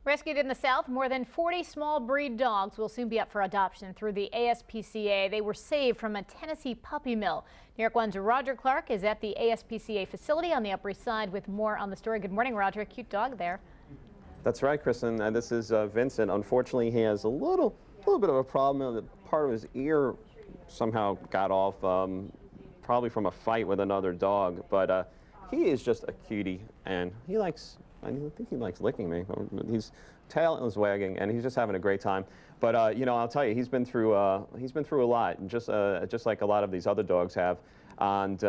Rescued in the South, more than 40 small breed dogs will soon be up for adoption through the ASPCA. They were saved from a Tennessee puppy mill. New York 1's Roger Clark is at the ASPCA facility on the Upper East Side with more on the story. Good morning, Roger. A cute dog there. That's right, Kristen. This is Vincent. Unfortunately, he has a little bit of a problem. Part of his ear somehow got off, probably from a fight with another dog. But he is just a cutie, and I think he likes licking me. His tail is wagging, and he's just having a great time. But you know, I'll tell you, he's been through a lot, just like a lot of these other dogs have. And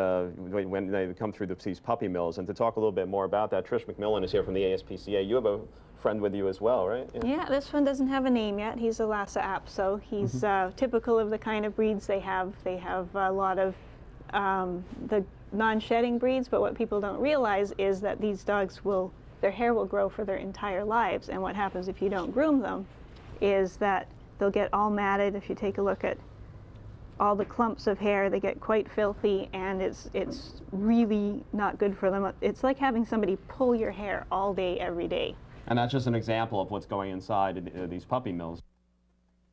when they come through these puppy mills. And to talk a little bit more about that, Trish McMillan is here from the ASPCA. You have a friend with you as well, right? Yeah, this one doesn't have a name yet. He's a Lhasa Apso. He's typical of the kind of breeds they have. They have a lot of the non-shedding breeds, but what people don't realize is that these dogs their hair will grow for their entire lives, and what happens if you don't groom them is that they'll get all matted. If you take a look at all the clumps of hair, they get quite filthy, and it's really not good for them. It's like having somebody pull your hair all day, every day. And that's just an example of what's going inside these puppy mills.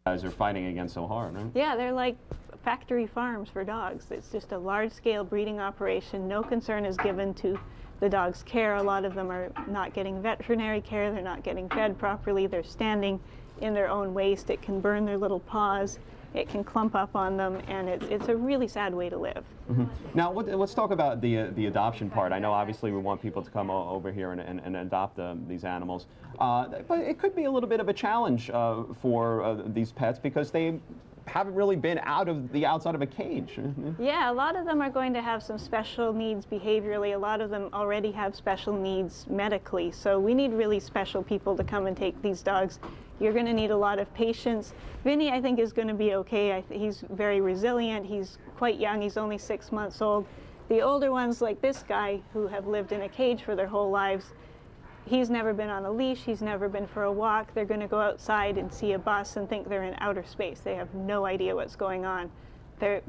You guys are fighting against so hard, right? Yeah, they're like factory farms for dogs. It's just a large-scale breeding operation. No concern is given to the dog's care. A lot of them are not getting veterinary care. They're not getting fed properly. They're standing in their own waste. It can burn their little paws. It can clump up on them, and it's a really sad way to live. Now, let's talk about the adoption part. I know obviously we want people to come over here and adopt these animals, but it could be a little bit of a challenge for these pets because they haven't really been outside of a cage. Yeah, a lot of them are going to have some special needs behaviorally. A lot of them already have special needs medically. So we need really special people to come and take these dogs. You're going to need a lot of patience. Vinny, I think, is going to be okay. He's very resilient. He's quite young. He's only 6 months old. The older ones, like this guy, who have lived in a cage for their whole lives, he's never been on a leash. He's never been for a walk. They're going to go outside and see a bus and think they're in outer space. They have no idea what's going on.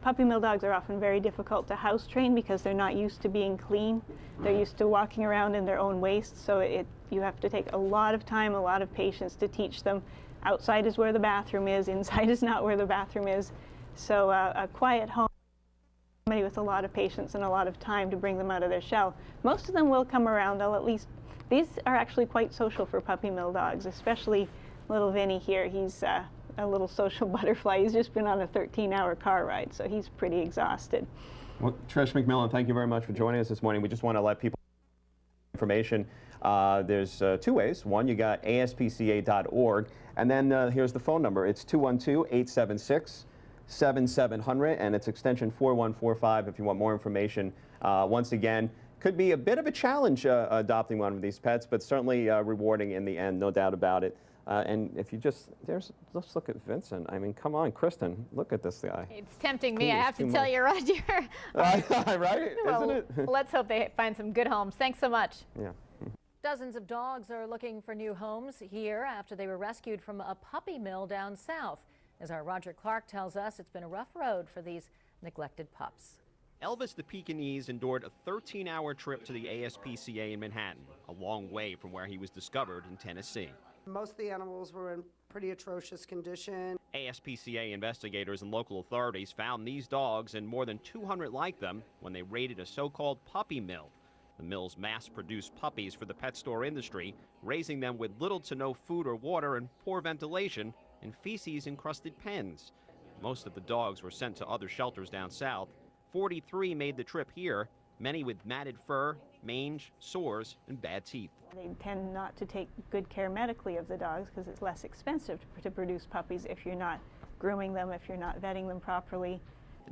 Puppy mill dogs are often very difficult to house train because they're not used to being clean. They're used to walking around in their own waste, so you have to take a lot of time, a lot of patience to teach them. Outside is where the bathroom is, inside is not where the bathroom is. So a quiet home, somebody with a lot of patience and a lot of time to bring them out of their shell. Most of them will come around. These are actually quite social for puppy mill dogs, especially little Vinny here. He's a little social butterfly. He's just been on a 13-hour car ride, so he's pretty exhausted. Well, Trish McMillan, thank you very much for joining us this morning. We just want to let people information. There's two ways. One, you got aspca.org, and then here's the phone number. It's 212-876-7700, and it's extension 4145 if you want more information. Once again, could be a bit of a challenge adopting one of these pets, but certainly rewarding in the end, no doubt about it. And if you let's look at Vincent. I mean, come on, Kristen, look at this guy. It's tempting me, I have to tell you, Roger. Right, well, isn't it? Let's hope they find some good homes. Thanks so much. Yeah. Dozens of dogs are looking for new homes here after they were rescued from a puppy mill down south. As our Roger Clark tells us, it's been a rough road for these neglected pups. Elvis the Pekingese endured a 13-hour trip to the ASPCA in Manhattan, a long way from where he was discovered in Tennessee. Most of the animals were in pretty atrocious condition. ASPCA investigators and local authorities found these dogs and more than 200 like them when they raided a so-called puppy mill. The mills mass-produce puppies for the pet store industry, raising them with little to no food or water and poor ventilation in feces-encrusted pens. Most of the dogs were sent to other shelters down south. 43 made the trip here, many with matted fur, mange, sores, and bad teeth. They tend not to take good care medically of the dogs because it's less expensive to produce puppies if you're not grooming them, if you're not vetting them properly.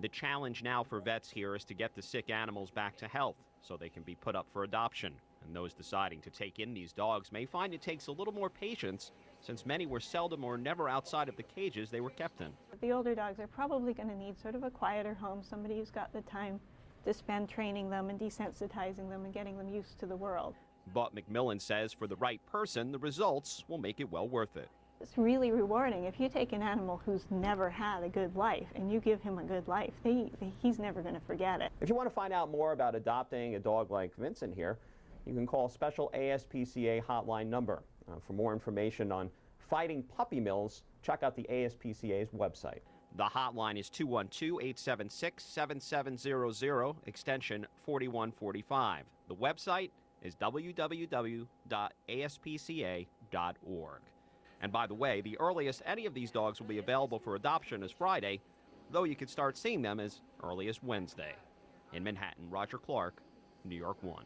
The challenge now for vets here is to get the sick animals back to health so they can be put up for adoption. And those deciding to take in these dogs may find it takes a little more patience since many were seldom or never outside of the cages they were kept in. The older dogs are probably going to need sort of a quieter home, somebody who's got the time to spend training them and desensitizing them and getting them used to the world. But McMillan says for the right person, the results will make it well worth it. It's really rewarding. If you take an animal who's never had a good life and you give him a good life, he's never going to forget it. If you want to find out more about adopting a dog like Vincent here, you can call a special ASPCA hotline number. For more information on fighting puppy mills, check out the ASPCA's website. The hotline is 212-876-7700, extension 4145. The website is www.aspca.org. And by the way, the earliest any of these dogs will be available for adoption is Friday, though you could start seeing them as early as Wednesday. In Manhattan, Roger Clark, New York 1.